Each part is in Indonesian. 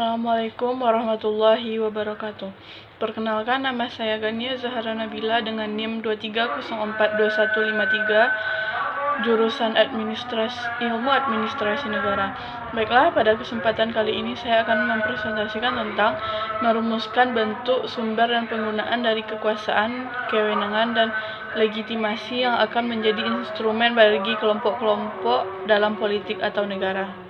Assalamualaikum warahmatullahi wabarakatuh. Perkenalkan, nama saya Gania Zahara Nabila dengan NIM 23042153, jurusan Ilmu Administrasi Negara. Baiklah, pada kesempatan kali ini saya akan mempresentasikan tentang merumuskan bentuk, sumber, dan penggunaan dari kekuasaan, kewenangan, dan legitimasi yang akan menjadi instrumen bagi kelompok-kelompok dalam politik atau negara.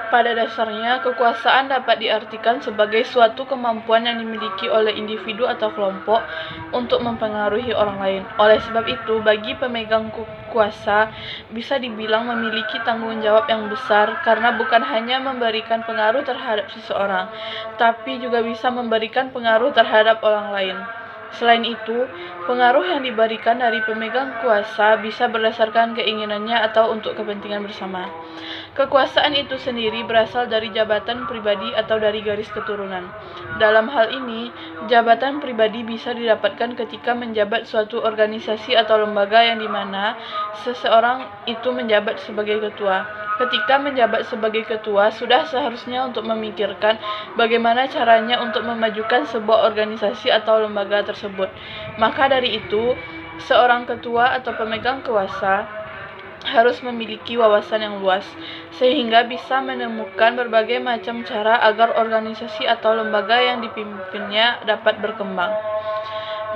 Pada dasarnya, kekuasaan dapat diartikan sebagai suatu kemampuan yang dimiliki oleh individu atau kelompok untuk mempengaruhi orang lain. Oleh sebab itu, bagi pemegang kuasa bisa dibilang memiliki tanggung jawab yang besar karena bukan hanya memberikan pengaruh terhadap seseorang, tapi juga bisa memberikan pengaruh terhadap orang lain. Selain itu, pengaruh yang diberikan dari pemegang kuasa bisa berdasarkan keinginannya atau untuk kepentingan bersama. Kekuasaan itu sendiri berasal dari jabatan pribadi atau dari garis keturunan. Dalam hal ini, jabatan pribadi bisa didapatkan ketika menjabat suatu organisasi atau lembaga yang dimana seseorang itu menjabat sebagai ketua. Ketika menjabat sebagai ketua, sudah seharusnya untuk memikirkan bagaimana caranya untuk memajukan sebuah organisasi atau lembaga tersebut. Maka dari itu, seorang ketua atau pemegang kuasa harus memiliki wawasan yang luas, sehingga bisa menemukan berbagai macam cara agar organisasi atau lembaga yang dipimpinnya dapat berkembang.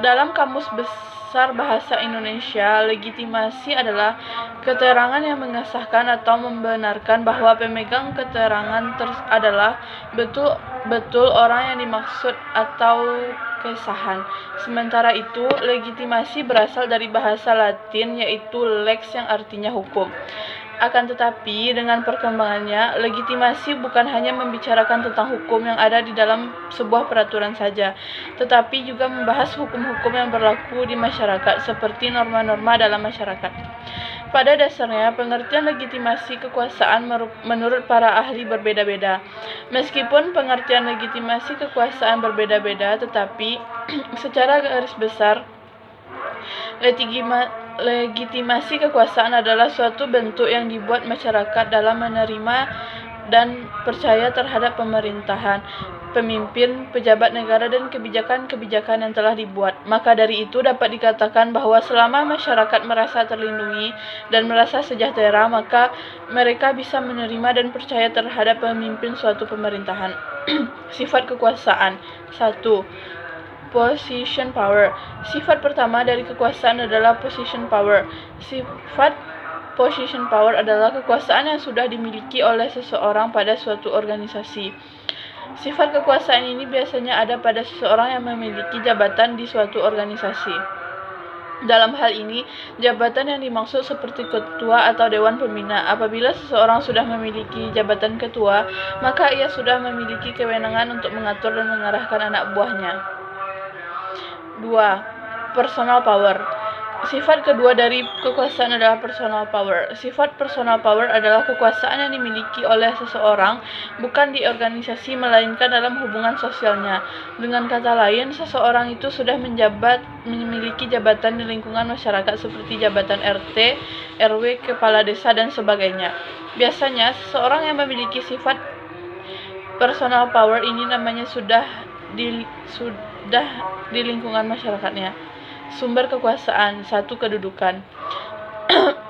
Dalam Kamus Besar Bahasa Indonesia, legitimasi adalah keterangan yang mengesahkan atau membenarkan bahwa pemegang keterangan adalah betul-betul orang yang dimaksud atau kesahan. Sementara itu, legitimasi berasal dari bahasa Latin yaitu lex yang artinya hukum. Akan tetapi, dengan perkembangannya, legitimasi bukan hanya membicarakan tentang hukum yang ada di dalam sebuah peraturan saja, tetapi juga membahas hukum-hukum yang berlaku di masyarakat, seperti norma-norma dalam masyarakat. Pada dasarnya, pengertian legitimasi kekuasaan menurut para ahli berbeda-beda. Meskipun pengertian legitimasi kekuasaan berbeda-beda, tetapi secara garis besar, legitimasi kekuasaan adalah suatu bentuk yang dibuat masyarakat dalam menerima dan percaya terhadap pemerintahan, pemimpin, pejabat negara, dan kebijakan-kebijakan yang telah dibuat. Maka dari itu dapat dikatakan bahwa selama masyarakat merasa terlindungi dan merasa sejahtera, maka mereka bisa menerima dan percaya terhadap pemimpin suatu pemerintahan. Sifat kekuasaan. 1. Position power. Sifat pertama dari kekuasaan adalah position power. Sifat position power adalah kekuasaan yang sudah dimiliki oleh seseorang pada suatu organisasi. Sifat kekuasaan ini biasanya ada pada seseorang yang memiliki jabatan di suatu organisasi. Dalam hal ini, jabatan yang dimaksud seperti ketua atau dewan pembina. Apabila seseorang sudah memiliki jabatan ketua, maka ia sudah memiliki kewenangan untuk mengatur dan mengarahkan anak buahnya. 2. Personal power. Sifat kedua dari kekuasaan adalah personal power. Sifat personal power adalah kekuasaan yang dimiliki oleh seseorang bukan di organisasi melainkan dalam hubungan sosialnya. Dengan kata lain, seseorang itu sudah memiliki jabatan di lingkungan masyarakat seperti jabatan RT, RW, kepala desa, dan sebagainya. Biasanya, seseorang yang memiliki sifat personal power ini namanya sudah di lingkungan masyarakatnya. Sumber kekuasaan. 1. Kedudukan.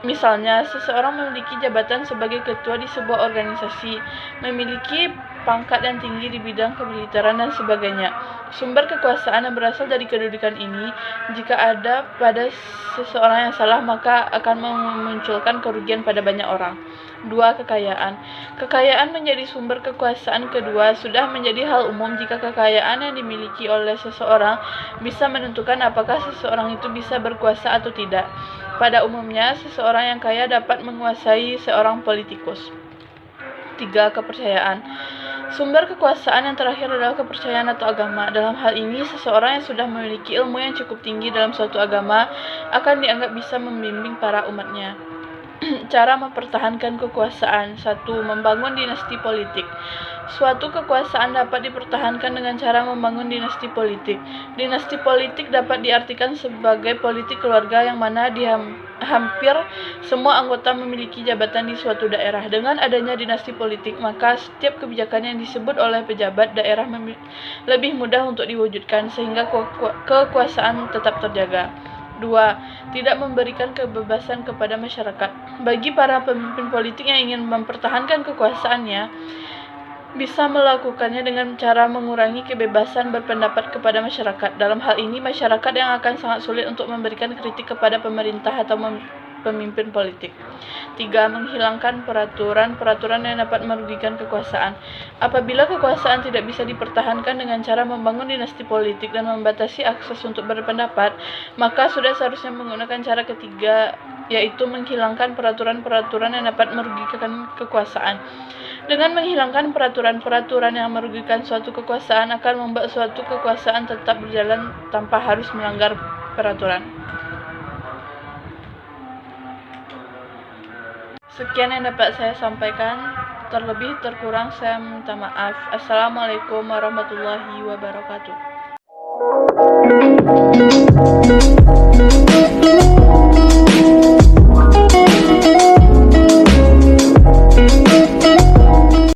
Misalnya, seseorang memiliki jabatan sebagai ketua di sebuah organisasi, memiliki pangkat yang tinggi di bidang kemiliteran, dan sebagainya. Sumber kekuasaan yang berasal dari kedudukan ini, jika ada pada seseorang yang salah, maka akan memunculkan kerugian pada banyak orang. 2. Kekayaan. Kekayaan menjadi sumber kekuasaan kedua sudah menjadi hal umum jika kekayaan yang dimiliki oleh seseorang bisa menentukan apakah seseorang itu bisa berkuasa atau tidak. Pada umumnya, seseorang yang kaya dapat menguasai seorang politikus. 3. Kepercayaan. Sumber kekuasaan yang terakhir adalah kepercayaan atau agama. Dalam hal ini, seseorang yang sudah memiliki ilmu yang cukup tinggi dalam suatu agama akan dianggap bisa membimbing para umatnya. Cara mempertahankan kekuasaan. 1. Membangun dinasti politik. Suatu kekuasaan dapat dipertahankan dengan cara membangun dinasti politik. Dinasti politik dapat diartikan sebagai politik keluarga yang mana hampir semua anggota memiliki jabatan di suatu daerah. Dengan adanya dinasti politik, maka setiap kebijakan yang disebut oleh pejabat daerah lebih mudah untuk diwujudkan, sehingga kekuasaan tetap terjaga. 2. Tidak memberikan kebebasan kepada masyarakat. Bagi para pemimpin politik yang ingin mempertahankan kekuasaannya, bisa melakukannya dengan cara mengurangi kebebasan berpendapat kepada masyarakat. Dalam hal ini, masyarakat yang akan sangat sulit untuk memberikan kritik kepada pemerintah atau pemimpin politik. 3. Menghilangkan peraturan-peraturan yang dapat merugikan kekuasaan. Apabila kekuasaan tidak bisa dipertahankan dengan cara membangun dinasti politik dan membatasi akses untuk berpendapat, maka sudah seharusnya menggunakan cara ketiga, yaitu menghilangkan peraturan-peraturan yang dapat merugikan kekuasaan. Dengan menghilangkan peraturan-peraturan yang merugikan suatu kekuasaan akan membuat suatu kekuasaan tetap berjalan tanpa harus melanggar peraturan. Sekian yang dapat saya sampaikan. Terlebih terkurang saya minta maaf. Assalamualaikum warahmatullahi wabarakatuh.